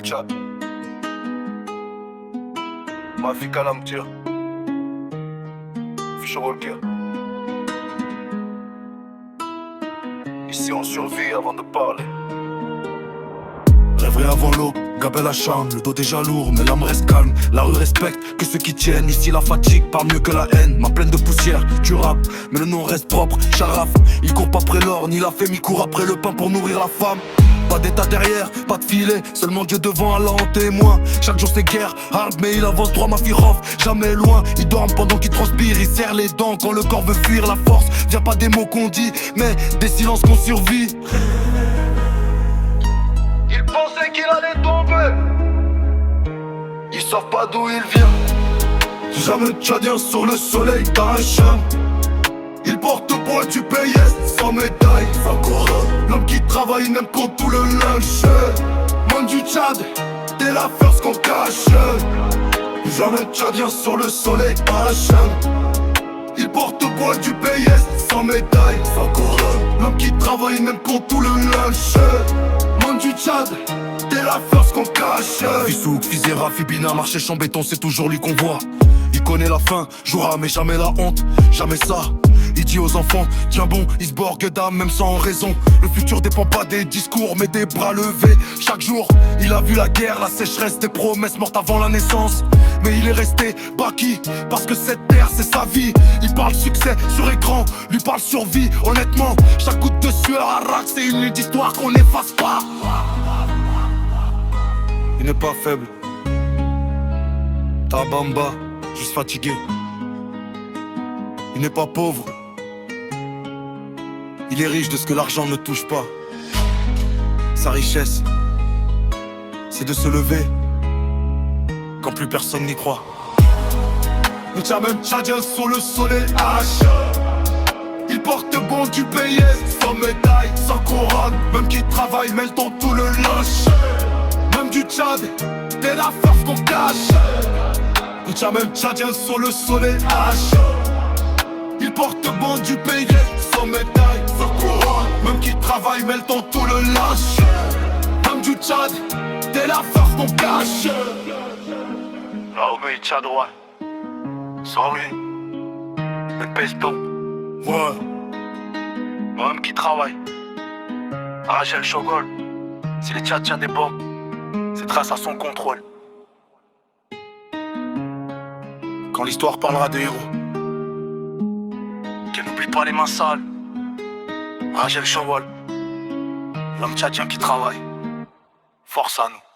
Tchad. Mafika Lamtir. Fischer Walker. Ici on survit avant de parler. Rêverai avant l'aube, Gabelle à chambre, le dos déjà lourd, mais l'âme reste calme. La rue respecte que ceux qui tiennent. Ici la fatigue parle mieux que la haine. Ma plaine de poussière, tu rappes, mais le nom reste propre. Charaf, il court pas après l'or, ni la femme, il court après le pain pour nourrir la femme. Pas d'état derrière, pas de filet, seulement Dieu devant, Allah en témoin. Chaque jour c'est guerre, hard mais il avance droit, ma fille jamais loin. Il dorme pendant qu'il transpire, il serre les dents quand le corps veut fuir. La force vient pas des mots qu'on dit, mais des silences qu'on survit. Il pensait qu'il allait tomber. Ils savent pas d'où il vient. Jamais tchadien sur le soleil d'un chien. Il porte au poids du pays sans médaille, sans couronne. L'homme qui travaille n'aime qu'on tout le linge. Monde du Tchad, t'es la first qu'on cache. Jamais tchadien sur le soleil d'un chien. Il porte au poids du pays sans médaille, sans couronne. L'homme qui travaille n'aime qu'on tout le linge. Monde du Tchad, t'es la first qu'on cache. Fissouk, Fizera, Fibina, marcher champ béton, c'est toujours lui qu'on voit. Il connaît la fin, jouera mais jamais la honte, jamais ça. Il dit aux enfants, tiens bon, il se borgue d'âme même sans raison. Le futur dépend pas des discours mais des bras levés. Chaque jour, il a vu la guerre, la sécheresse, des promesses mortes avant la naissance. Mais il est resté baki, parce que cette terre c'est sa vie. Il parle succès sur écran, lui parle survie. Honnêtement, chaque goutte de sueur à rack, c'est une ligne d'histoire qu'on n'efface pas. Il n'est pas faible, Tabamba, juste fatigué. Il n'est pas pauvre, il est riche de ce que l'argent ne touche pas. Sa richesse, c'est de se lever quand plus personne n'y croit. Le Tchad tchadien sur le soleil H. Il porte bon du pays, sans médaille, sans couronne. Même qui travaille, mêle dans tout le linge. Même du Tchad, t'es la force qu'on cache. Le tchadien sur le soleil H. Il porte bon du pays, sans médaille, sans couronne. Même qui travaille, mêle dans tout le lâche. Même du Tchad, t'es la force qu'on cache. L'armée tchadois. Sans lui, le pesto. Ouais. L'homme qui travaille. Rachel Chogol. Si les Tchadiens des bombes, c'est grâce à son contrôle. Quand l'histoire parlera des héros, qu'elle n'oublie pas les mains sales. Rachel Chogol. L'homme tchadien qui travaille. Force à nous.